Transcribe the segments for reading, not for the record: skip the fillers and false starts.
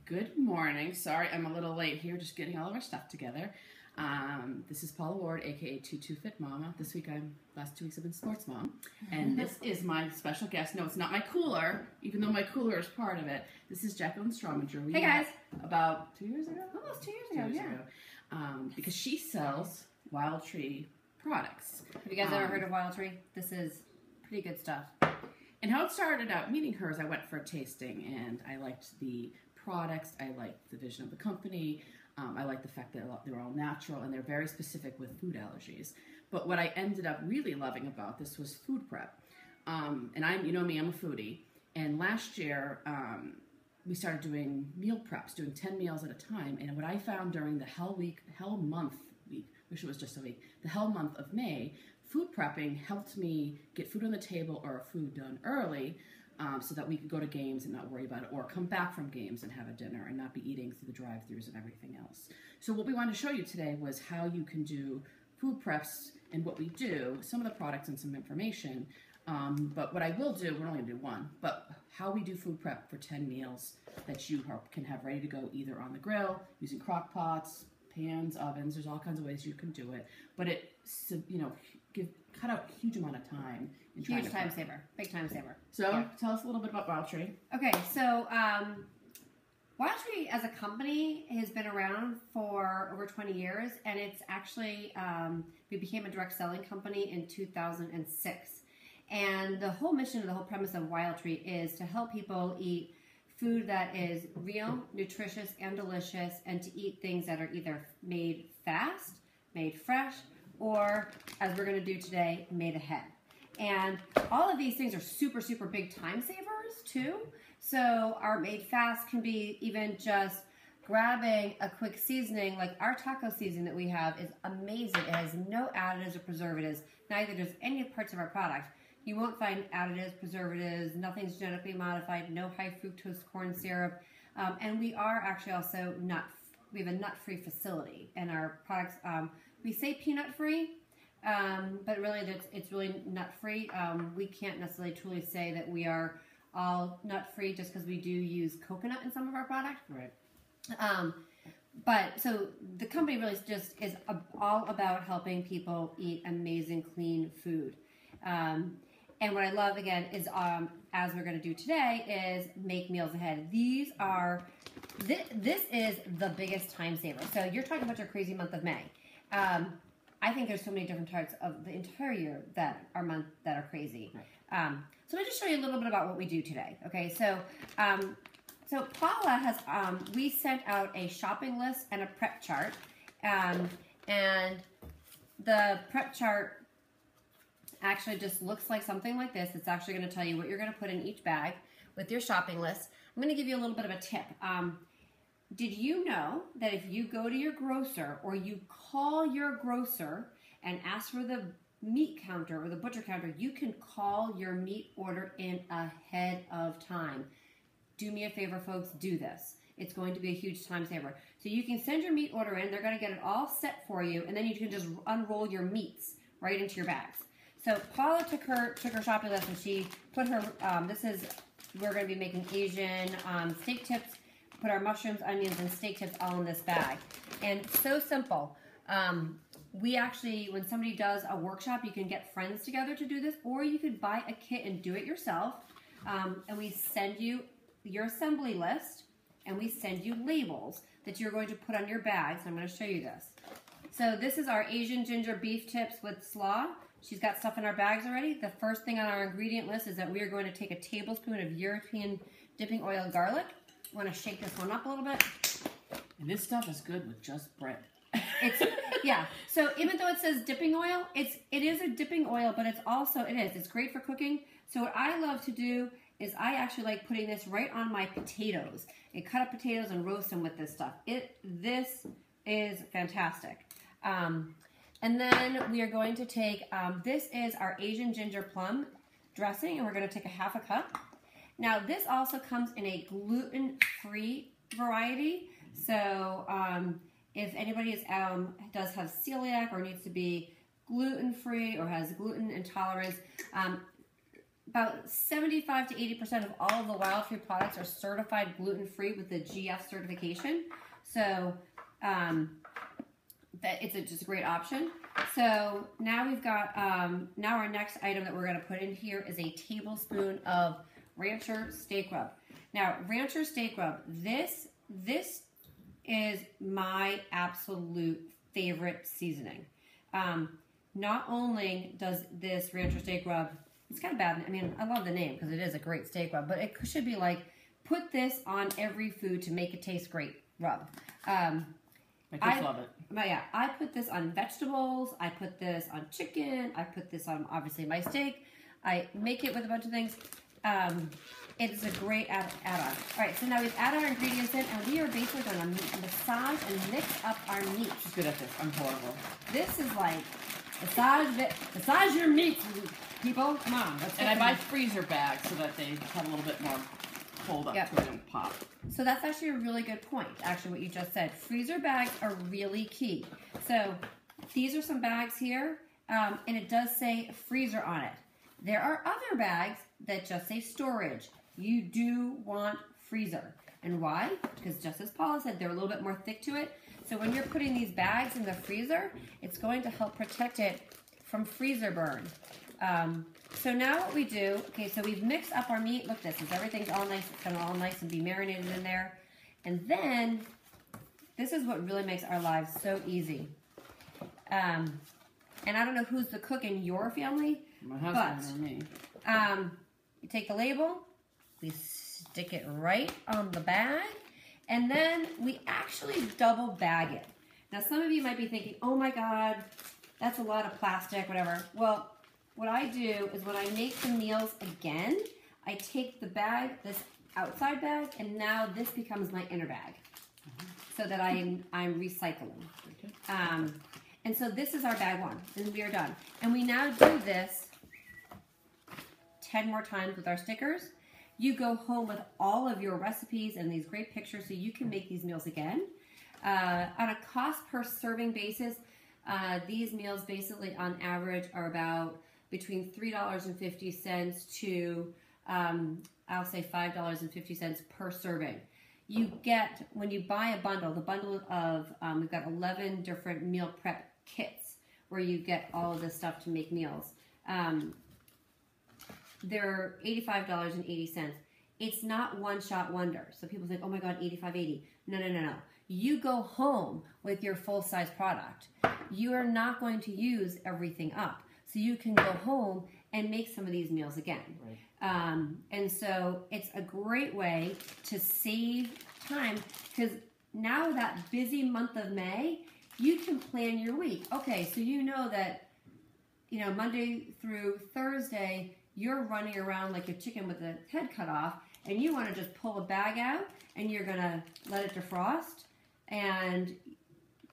Good morning. Sorry, I'm a little late here, just getting all of our stuff together. This is Paula Ward, aka Tutu Fit Mama. This week, last 2 weeks I've been Sports Mom, and this is my special guest. No, it's not my cooler, even though my cooler is part of it. This is Jacyln Strominger. Hey guys. About 2 years ago, Almost 2 years ago. Because she sells Wild Tree products. Have you guys ever heard of Wild Tree? This is pretty good stuff. And how it started out meeting her is I went for a tasting, and I liked the products, I liked the vision of the company, I liked the fact that they're all natural and they're very specific with food allergies. But what I ended up really loving about this was food prep. And you know me, I'm a foodie. And last year, we started doing meal preps, doing 10 meals at a time. And what I found during the hell month, wish it was just a week, the hell month of May, food prepping helped me get food on the table or food done early, so that we could go to games and not worry about it, or come back from games and have a dinner and not be eating through the drive-thrus and everything else. So what we wanted to show you today was how you can do food preps and what we do, some of the products and some information. But what I will do, we're only going to do one, but how we do food prep for 10 meals that you can have ready to go either on the grill, using crock pots, pans, ovens. There's all kinds of ways you can do it. But it, cut out a huge amount of time. Huge time saver. Big time saver. So, yeah. Tell us a little bit about Wild Tree. Okay, so Wild Tree as a company has been around for over 20 years, and it's actually, we became a direct selling company in 2006. And the whole mission, the whole premise of Wild Tree is to help people eat food that is real, nutritious, and delicious, and to eat things that are either made fast, made fresh, or, as we're going to do today, made ahead. And all of these things are super, super big time savers, too. So our made fast can be even just grabbing a quick seasoning, like our taco seasoning that we have is amazing. It has no additives or preservatives, neither does any parts of our product. You won't find additives, preservatives, nothing's genetically modified, no high fructose corn syrup. And we are actually also we have a nut-free facility. And our products, we say peanut-free, but really it's really nut-free. We can't necessarily truly say that we are all nut-free just because we do use coconut in some of our products. Right. But so the company really just is all about helping people eat amazing, clean food. And what I love, again, is as we're going to do today, is make meals ahead. This is the biggest time saver. So you're talking about your crazy month of May. I think there's so many different parts of the entire year that are crazy. Right. So I'll just show you a little bit about what we do today. Okay, so Paula has, we sent out a shopping list and a prep chart. And the prep chart actually just looks like something like this. It's actually going to tell you what you're going to put in each bag with your shopping list. I'm going to give you a little bit of a tip. Did you know that if you go to your grocer or you call your grocer and ask for the meat counter or the butcher counter, you can call your meat order in ahead of time? Do me a favor, folks, do this. It's going to be a huge time saver. So you can send your meat order in, they're going to get it all set for you, and then you can just unroll your meats right into your bags. So Paula took her shopping list and she put her, we're going to be making Asian steak tips, put our mushrooms, onions, and steak tips all in this bag. And so simple. We actually, when somebody does a workshop, you can get friends together to do this, or you could buy a kit and do it yourself. And we send you your assembly list, and we send you labels that you're going to put on your bags. I'm going to show you this. So this is our Asian ginger beef tips with slaw. She's got stuff in our bags already. The first thing on our ingredient list is that we are going to take a tablespoon of European dipping oil garlic. I want to shake this one up a little bit. And this stuff is good with just bread. Yeah. So even though it says dipping oil, it is a dipping oil, but it's great for cooking. So what I love to do is I actually like putting this right on my potatoes. I cut up potatoes and roast them with this stuff. This is fantastic. And then we are going to take, this is our Asian ginger plum dressing, and we're going to take a half a cup. Now, this also comes in a gluten-free variety. So if anybody does have celiac or needs to be gluten-free or has gluten intolerance, about 75 to 80% of all of the wild food products are certified gluten-free with the GF certification. So that it's just a great option. So now we've got, now our next item that we're going to put in here is a tablespoon of Rancher steak rub. Now, Rancher steak rub, this is my absolute favorite seasoning. Not only does this Rancher steak rub, it's kind of bad. I mean, I love the name because it is a great steak rub, but it should be like, put this on every food to make it taste great rub. I love it. But yeah, I put this on vegetables. I put this on chicken. I put this on, obviously, my steak. I make it with a bunch of things. It is a great add-on. All right, so now we've added our ingredients in, and we are basically going to massage and mix up our meat. She's good at this. I'm horrible. This is like massage your meat, people. Come on. And I buy freezer bags so that they have a little bit more hold up so they don't pop. So that's actually a really good point, actually, what you just said. Freezer bags are really key. So these are some bags here, and it does say freezer on it. There are other bags that just say storage. You do want freezer. And why? Because just as Paula said, they're a little bit more thick to it. So when you're putting these bags in the freezer, it's going to help protect it from freezer burn. So now what we do, okay, so we've mixed up our meat. Look, everything's all nice. It's going to all nice and be marinated in there. And then, this is what really makes our lives so easy. And I don't know who's the cook in your family. My husband or me. You take the label, we stick it right on the bag, and then we actually double bag it. Now, some of you might be thinking, oh my God, that's a lot of plastic, whatever. Well, what I do is when I make the meals again, I take the bag, this outside bag, and now this becomes my inner bag, so that I'm recycling. And so this is our bag one, and we are done. And we now do this 10 more times with our stickers. You go home with all of your recipes and these great pictures so you can make these meals again. On a cost per serving basis, these meals basically on average are about between $3.50 to, I'll say $5.50 per serving. You get, when you buy a bundle, the bundle of, we've got 11 different meal prep kits where you get all of this stuff to make meals. They're $85.80. It's not one shot wonder. So people think, oh my God, $85.80. No. You go home with your full-size product. You are not going to use everything up. So you can go home and make some of these meals again. Right. And so it's a great way to save time, because now that busy month of May, you can plan your week. Okay, so you know that, Monday through Thursday, you're running around like a chicken with the head cut off, and you want to just pull a bag out, and you're going to let it defrost, and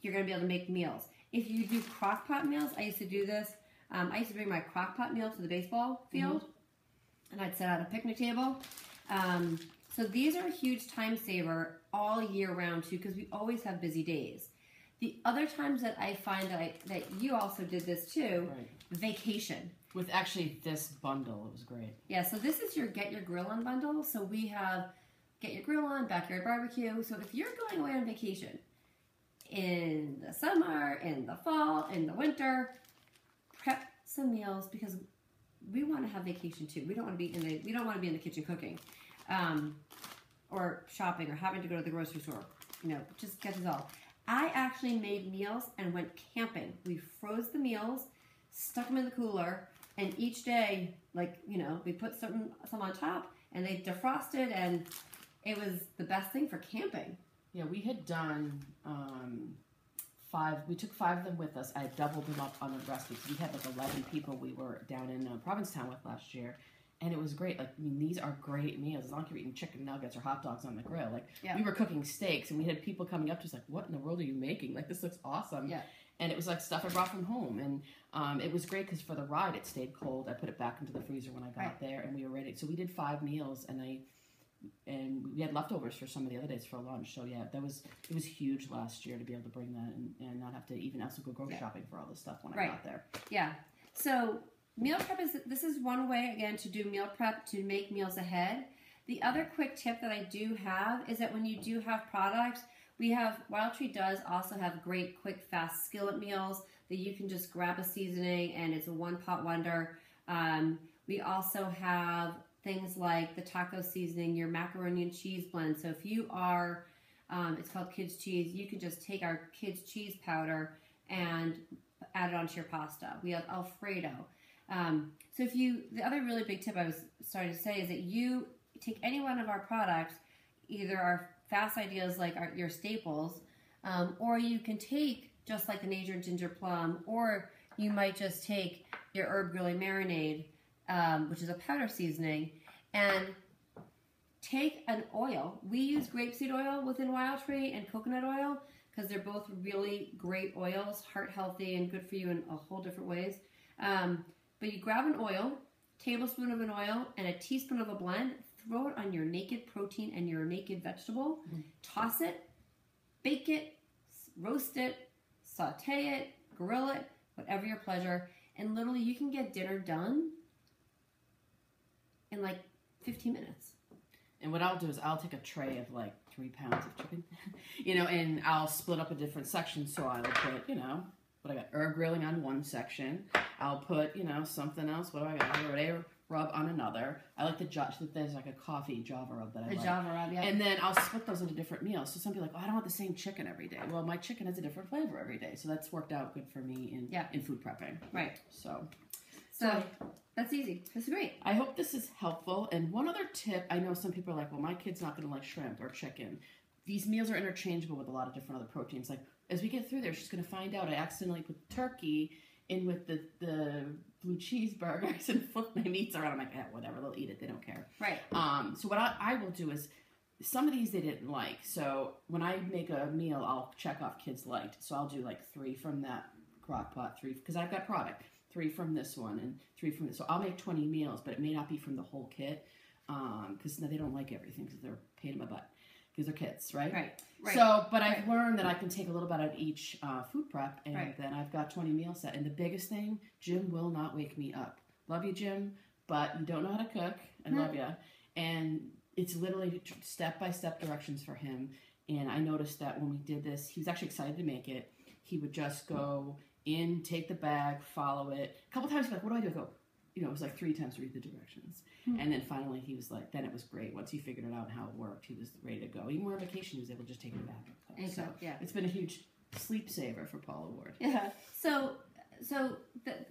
you're going to be able to make meals. If you do crock pot meals, I used to do this. I used to bring my crock pot meal to the baseball field, and I'd set out a picnic table. So these are a huge time saver all year round too, because we always have busy days. The other times that I find that you also did this too, right. Vacation. With actually this bundle, it was great. Yeah, so this is your Get Your Grill On bundle. So we have Get Your Grill On, Backyard Barbecue. So if you're going away on vacation in the summer, in the fall, in the winter, prep some meals, because we want to have vacation too. We don't want to be in the kitchen cooking, or shopping, or having to go to the grocery store. Just get it all. I actually made meals and went camping. We froze the meals, stuck them in the cooler, and each day, we put some on top, and they defrosted, and it was the best thing for camping. Yeah, we had done 5. We took 5 of them with us. I doubled them up on the recipes. We had 11 people we were down in Provincetown with last year, and it was great. These are great meals. As long as you're eating chicken nuggets or hot dogs on the grill. We were cooking steaks, and we had people coming up to us what in the world are you making? This looks awesome. Yeah. And it was stuff I brought from home. And it was great because for the ride, it stayed cold. I put it back into the freezer when I got there, and we were ready. So we did 5 meals, and we had leftovers for some of the other days for lunch. So yeah, it was huge last year to be able to bring that and not have to even also go grocery shopping for all this stuff when I got there. Yeah. So meal prep this is one way, again, to do meal prep, to make meals ahead. The other quick tip that I do have is that when you do have products, Wild Tree does also have great, quick, fast skillet meals that you can just grab a seasoning and it's a one-pot wonder. We also have things like the taco seasoning, your macaroni and cheese blend. So if you are, it's called kids cheese, you can just take our kids cheese powder and add it onto your pasta. We have Alfredo. So the other really big tip I was starting to say is that you take any one of our products, either our fast ideas like your staples, or you can take just like the Nature Ginger Plum, or you might just take your herb grilling marinade, which is a powder seasoning, and take an oil. We use grapeseed oil within Wild Tree and coconut oil because they're both really great oils, heart healthy and good for you in a whole different ways. But you grab an oil, tablespoon of an oil, and a teaspoon of a blend, throw it on your naked protein and your naked vegetable, toss it, bake it, roast it, saute it, grill it, whatever your pleasure, and literally you can get dinner done in like 15 minutes. And what I'll do is I'll take a tray of like 3 pounds of chicken, and I'll split up a different section. So I'll put, what I got, herb grilling on one section. I'll put, something else. What do I got? Potato rub on another. I like there's like a coffee Java rub that I like. Java rub, yeah. And then I'll split those into different meals. So some people are like, I don't want the same chicken every day. Well, my chicken has a different flavor every day. So that's worked out good for me in food prepping. Right. So that's easy. That's great. I hope this is helpful. And one other tip, I know some people are like, well, my kid's not going to like shrimp or chicken. These meals are interchangeable with a lot of different other proteins. Like, as we get through there, she's going to find out I accidentally put turkey in with the blue cheeseburgers and flip my meats around. I'm like, whatever, they'll eat it. They don't care. Right. So what I will do is, some of these they didn't like. So when I make a meal, I'll check off kids liked. So I'll do like 3 from that crock pot, 3, because I've got product. 3 from this one and 3 from this. So I'll make 20 meals, but it may not be from the whole kit because they don't like everything because they're a pain in my butt because they're kids, right? Right. So, but I've learned that I can take a little bit out of each food prep, and Right. then I've got 20 meal set. And the biggest thing, Jim will not wake me up. Love you, Jim, but you don't know how to cook. I love you. And it's literally step-by-step directions for him. And I noticed that when we did this, he was actually excited to make it. He would just go in, take the bag, follow it. A couple times he's like, what do I do? I go, it was like 3 times to read the directions. And then finally he was like, then it was great. Once he figured it out and how it worked, he was ready to go. Even when on vacation, he was able to just take it back. So it's been a huge sleep saver for Paula Ward. Yeah. So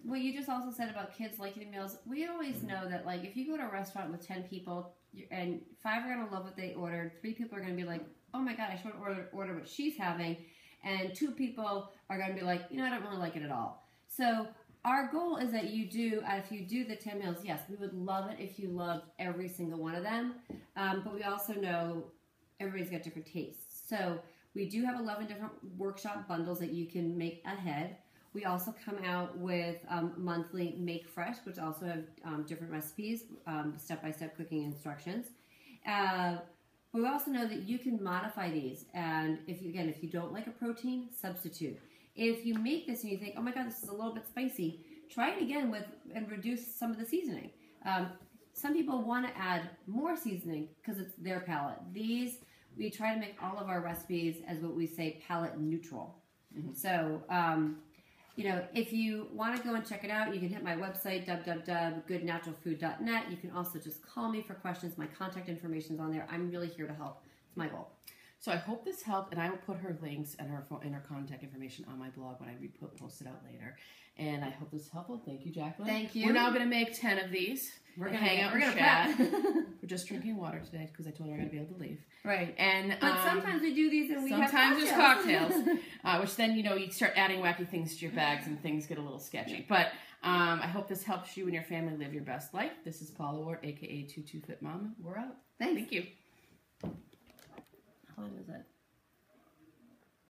what you just also said about kids liking meals, we always know that, like, if you go to a restaurant with 10 people and 5 are going to love what they ordered, 3 people are going to be like, oh my God, I should order what she's having. And 2 people are going to be like, I don't really like it at all. So our goal is that if you do the 10 meals, yes, we would love it if you loved every single one of them. But we also know everybody's got different tastes. So we do have 11 different workshop bundles that you can make ahead. We also come out with monthly Make Fresh, which also have different recipes, step-by-step cooking instructions. But we also know that you can modify these, and if you don't like a protein, substitute. If you make this and you think, oh my God, this is a little bit spicy, try it again and reduce some of the seasoning. Some people want to add more seasoning because it's their palate. We try to make all of our recipes as what we say palate neutral. Mm-hmm. So, if you want to go and check it out, you can hit my website, www.goodnaturalfood.net. You can also just call me for questions. My contact information is on there. I'm really here to help. It's my goal. So I hope this helped, and I will put her links and her contact information on my blog when I post it out later. And I hope this is helpful. Thank you, Jacqueline. Thank you. We're now going to make 10 of these. We're going to hang out and chat. We're just drinking water today because I told her I was going to be able to leave. Right. But sometimes we do these and we have sometimes there's cocktails, which then, you start adding wacky things to your bags and things get a little sketchy. But I hope this helps you and your family live your best life. This is Paula Ward, a.k.a. 22 Fit Mama. We're out. Thanks. Thank you. How long is it?